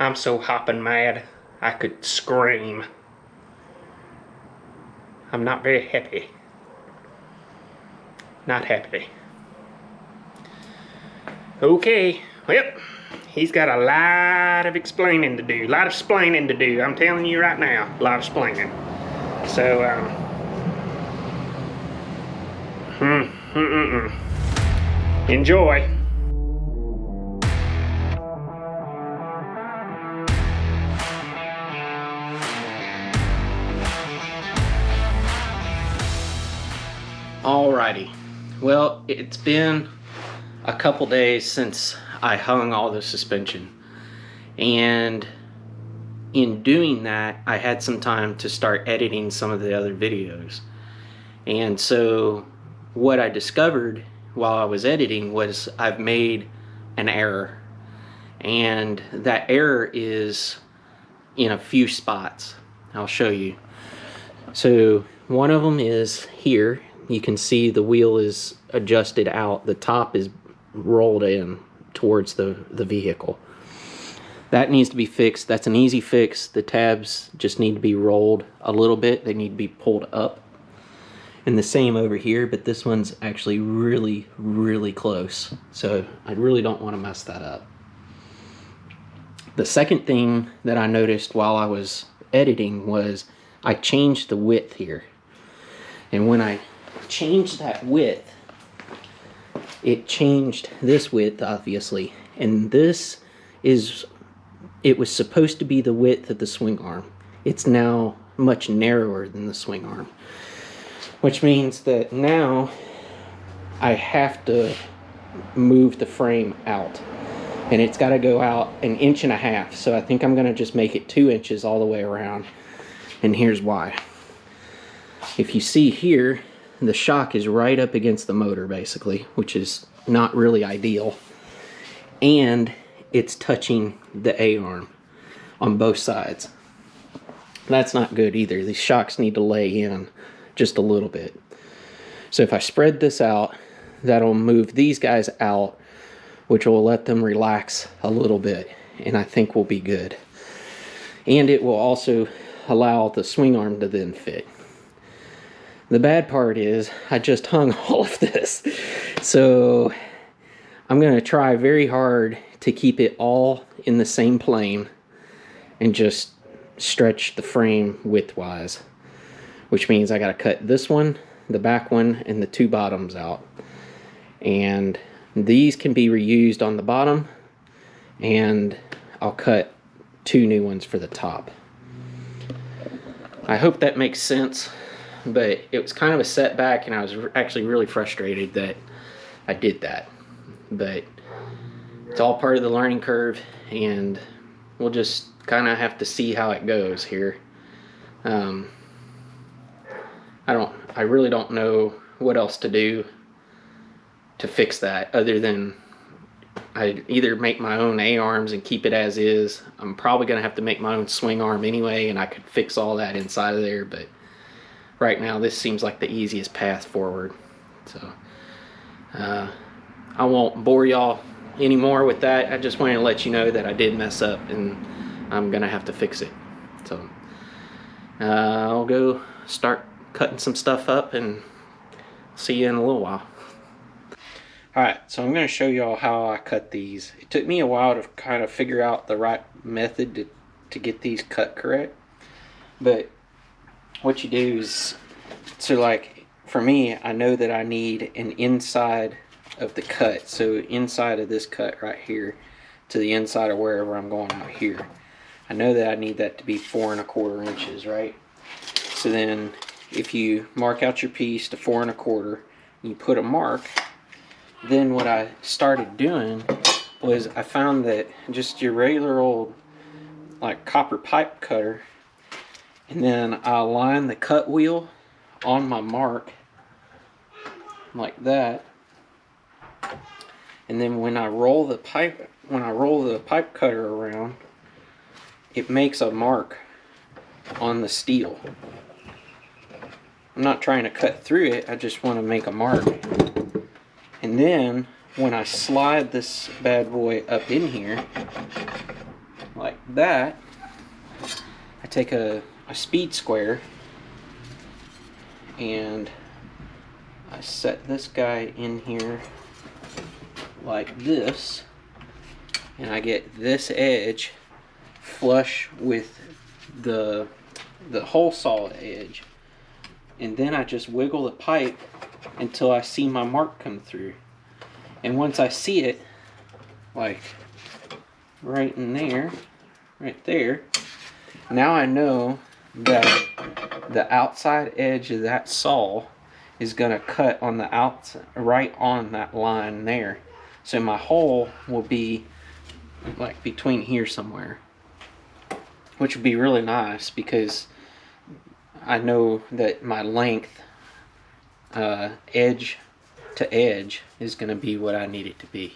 I'm so hopping mad I could scream. I'm not very happy. Not happy. Okay, well, he's got a lot of explaining to do. A lot of splaining to do. I'm telling you right now, a lot of splaining. So, enjoy. Alrighty, well, it's been a couple days since I hung all the suspension, and in doing that I had some time to start editing some of the other videos. And so what I discovered while I was editing was I've made an error, and that error is in a few spots. I'll show you. So one of them is here. You can see the wheel is adjusted out. The top is rolled in towards the vehicle. That needs to be fixed. That's an easy fix. The tabs just need to be rolled a little bit. They need to be pulled up. And the same over here, but this one's actually really, really close. So I really don't want to mess that up. The second thing that I noticed while I was editing was I changed the width here. And when I changed that width, it changed this width, obviously. And this is, it was supposed to be the width of the swing arm. It's now much narrower than the swing arm, which means that now I have to move the frame out, and it's got to go out 1.5 inches. So I think I'm going to just make it 2 inches all the way around, and here's why. If you see here, the shock is right up against the motor basically, which is not really ideal, and it's touching the A-arm on both sides. That's not good either. These shocks need to lay in just a little bit. So if I spread this out, that'll move these guys out, which will let them relax a little bit, and I think we'll be good. And it will also allow the swing arm to then fit. The bad part is I just hung all of this. So I'm going to try very hard to keep it all in the same plane and just stretch the frame widthwise, which means I got to cut this one, the back one, and the two bottoms out. And these can be reused on the bottom, and I'll cut 2 new ones for the top. I hope that makes sense, but it was kind of a setback, and I was actually really frustrated that I did that. But it's all part of the learning curve, and we'll just kind of have to see how it goes here. I really don't know what else to do to fix that other than I either make my own A-arms and keep it as is. I'm probably going to have to make my own swing arm anyway, and I could fix all that inside of there, but right now this seems like the easiest path forward. So I won't bore y'all anymore with that. I just wanted to let you know that I did mess up, and I'm gonna have to fix it. So I'll go start cutting some stuff up, and see you in a little while. Alright, so I'm going to show y'all how I cut these. It took me a while to kind of figure out the right method to get these cut correct. But what you do is, so like for me, I know that I need an inside of the cut. So inside of this cut right here to the inside of wherever I'm going out here. I know that I need that to be 4 1/4 inches, right? So then if you mark out your piece to 4 1/4, you put a mark. Then what I started doing was I found that just your regular old like copper pipe cutter, and then I align the cut wheel on my mark like that, and then when I roll the pipe cutter around, it makes a mark on the steel. I'm not trying to cut through it, I just want to make a mark. And then when I slide this bad boy up in here like that, I take a speed square and I set this guy in here like this, and I get this edge flush with the hole saw edge, and then I just wiggle the pipe until I see my mark come through. And once I see it, like right in there, right there, now I know that the outside edge of that saw is gonna cut on the outside, right on that line there. So my hole will be like between here somewhere, which would be really nice because I know that my length, edge to edge, is gonna be what I need it to be.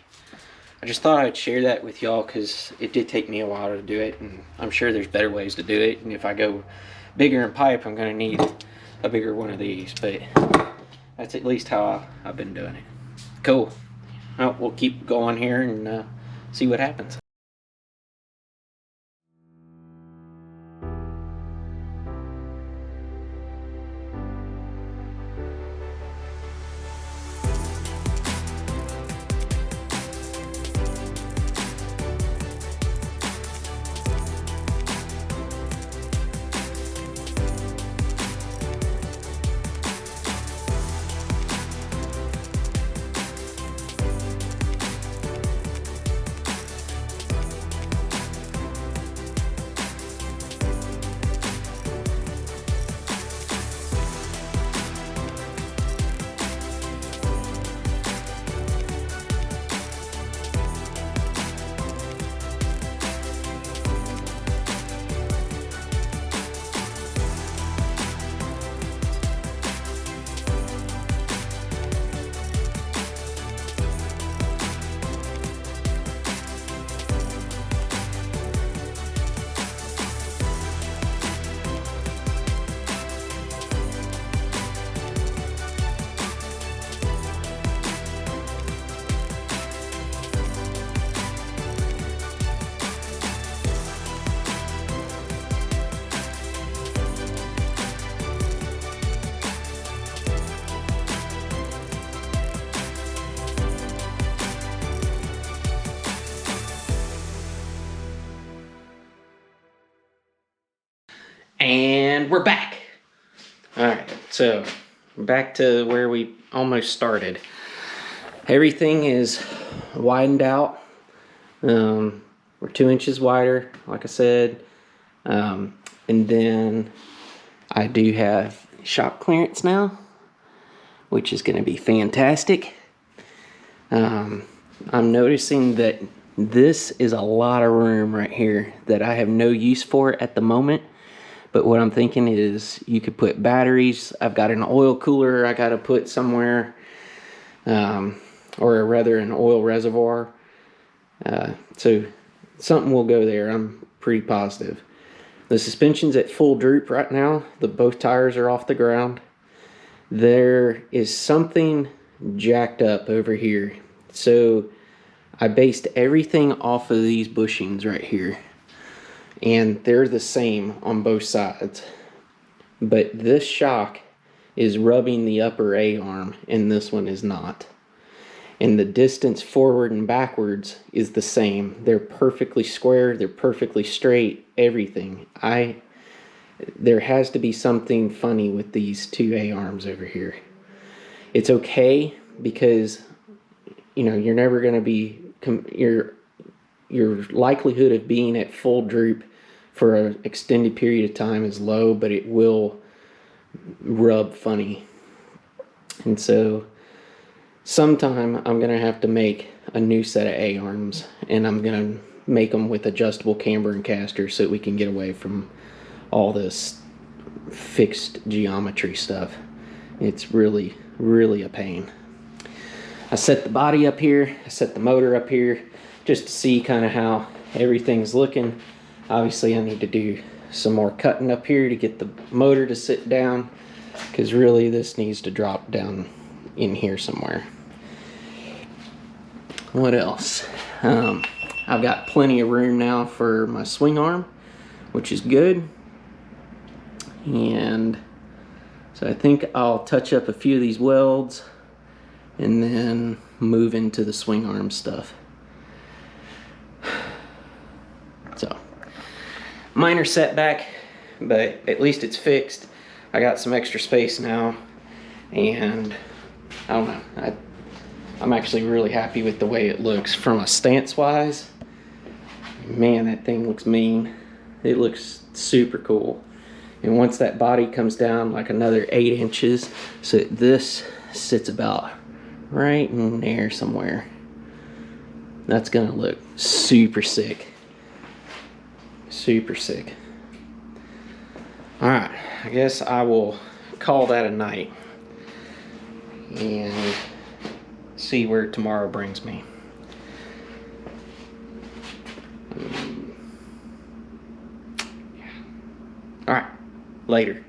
I just thought I'd share that with y'all because it did take me a while to do it, and I'm sure there's better ways to do it. And if I go bigger in pipe, I'm gonna need a bigger one of these, but that's at least how I've been doing it. Cool. Well, we'll keep going here and see what happens. And we're back. All right, so we're back to where we almost started. Everything is widened out. We're 2 inches wider, like I said. And then I do have shop clearance now, which is going to be fantastic. I'm noticing that this is a lot of room right here that I have no use for at the moment. But what I'm thinking is you could put batteries. I've got an oil cooler I got to put somewhere, or rather an oil reservoir. So something will go there, I'm pretty positive. The suspension's at full droop right now. Both tires are off the ground. There is something jacked up over here. So I based everything off of these bushings right here. And they're the same on both sides. But this shock is rubbing the upper A-arm and this one is not. And the distance forward and backwards is the same. They're perfectly square, they're perfectly straight, everything. There has to be something funny with these two A-arms over here. It's okay because, you know, you're never going to be, your likelihood of being at full droop for an extended period of time is low, but it will rub funny. And so sometime I'm going to have to make a new set of A-arms, and I'm going to make them with adjustable camber and caster so we can get away from all this fixed geometry stuff. It's really, really a pain. I set the body up here, I set the motor up here, just to see kind of how everything's looking. Obviously I need to do some more cutting up here to get the motor to sit down, because really this needs to drop down in here somewhere. What else? I've got plenty of room now for my swing arm, which is good. And so I think I'll touch up a few of these welds and then move into the swing arm stuff. So, minor setback, but at least it's fixed. I got some extra space now, and I don't know, I'm actually really happy with the way it looks from a stance wise. Man, that thing looks mean. It looks super cool. And once that body comes down like another 8 inches, so this sits about right in there somewhere, that's gonna look super sick. Super sick. All right, I guess I will call that a night and see where tomorrow brings me. All right, later.